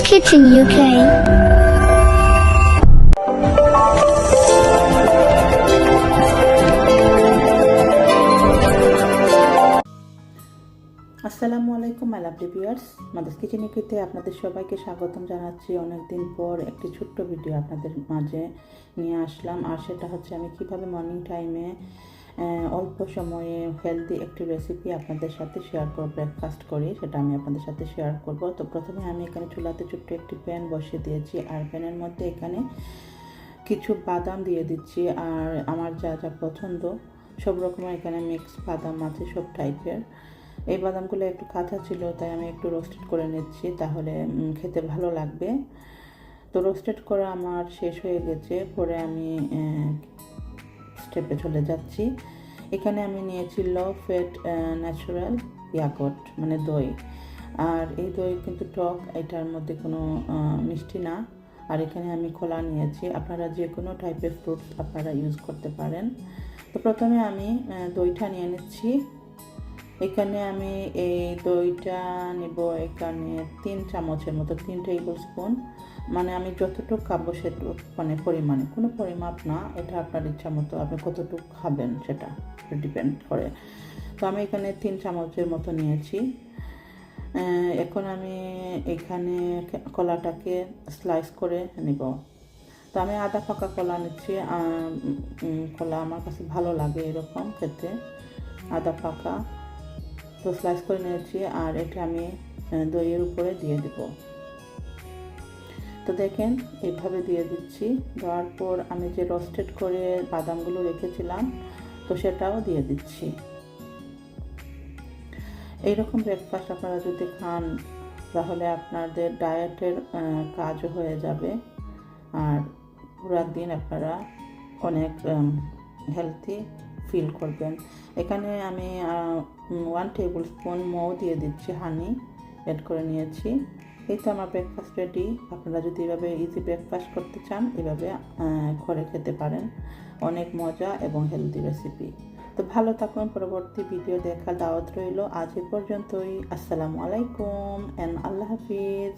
Kitchen UK. আসসালামু আলাইকুম my lovely viewers, mother's kitchen ইউকেতে আপনাদের সবাইকে স্বাগতম জানাচ্ছি। অনেকদিন পর একটি ছোট্ট ভিডিও আপনাদের মাঝে নিয়ে আসলাম, আর সেটা হচ্ছে আমি কিভাবে মর্নিং টাইমে অল্প সময়ে হেলদি একটি রেসিপি আপনাদের সাথে শেয়ার করব, ব্রেকফাস্ট করি, সেটা আমি আপনাদের সাথে শেয়ার করব। তো প্রথমে আমি এখানে চুলাতে ছোট্ট একটি প্যান বসিয়ে দিয়েছি, আর প্যানের মধ্যে এখানে কিছু বাদাম দিয়ে দিচ্ছি, আর আমার যা যা পছন্দ সব রকমের এখানে মিক্স বাদাম আছে, সব টাইপের। এই বাদামগুলো একটু কাঁচা ছিল, তাই আমি একটু রোস্টেড করে নিচ্ছি, তাহলে খেতে ভালো লাগবে। তো রোস্টেড করা আমার শেষ হয়ে গেছে, পরে আমি স্টেপে চলে যাচ্ছি। এখানে আমি নিয়েছি লো ফ্যাট ন্যাচারাল ইয়াগর্ট, মানে দই। আর এই দই কিন্তু টক, এটার মধ্যে কোনো মিষ্টি না। আর এখানে আমি কলা নিয়েছি, আপনারা যে কোনো টাইপের ফ্রুটস আপনারা ইউজ করতে পারেন। তো প্রথমে আমি দইটা নিয়ে নিচ্ছি। এখানে আমি এই দইটা নেব এখানে 3 চামচের মতো, 3 টেবিল স্পুন। মানে আমি যতটুকু খাবো সেটুকু, মানে পরিমাণে, কোনো পরিমাপ না, এটা আপনার ইচ্ছা মতো আপনি কতটুকু খাবেন সেটা ডিপেন্ড করে। তো আমি এখানে 3 চামচের মতো নিয়েছি। এখন আমি এখানে কলাটাকে স্লাইস করে নিব। তো আমি আদা পাকা কলা নিচ্ছি, কলা আমার কাছে ভালো লাগে এরকম খেতে, আদা পাকা। তো স্লাইস করে নিয়েছি, আর এটা আমি দইয়ের উপরে দিয়ে দেব। তো দেখেন এইভাবে দিয়ে দিচ্ছি। দেওয়ার পর আমি যে রোস্টেড করে বাদামগুলো রেখেছিলাম, তো সেটাও দিয়ে দিচ্ছি। এইরকম ব্রেকফাস্ট আপনারা যদি খান তাহলে আপনাদের ডায়েটের কাজও হয়ে যাবে, আর পুরো দিন আপনারা অনেক হেলথি ফিল করবেন। এখানে আমি 1 টেবিল স্পুন মৌ দিয়ে দিচ্ছি, হানি অ্যাড করে নিয়েছি। এই তো আমার ব্রেকফাস্ট রেডি। আপনারা যদি এভাবে ইজি ব্রেকফাস্ট করতে চান, এভাবে করে খেতে পারেন। অনেক মজা এবং হেলদি রেসিপি। তো ভালো থাকুন, পরবর্তী ভিডিও দেখার দাওয়াত রইল। আজ এ পর্যন্তই। আসসালামু আলাইকুম এন্ড আল্লাহ হাফিজ।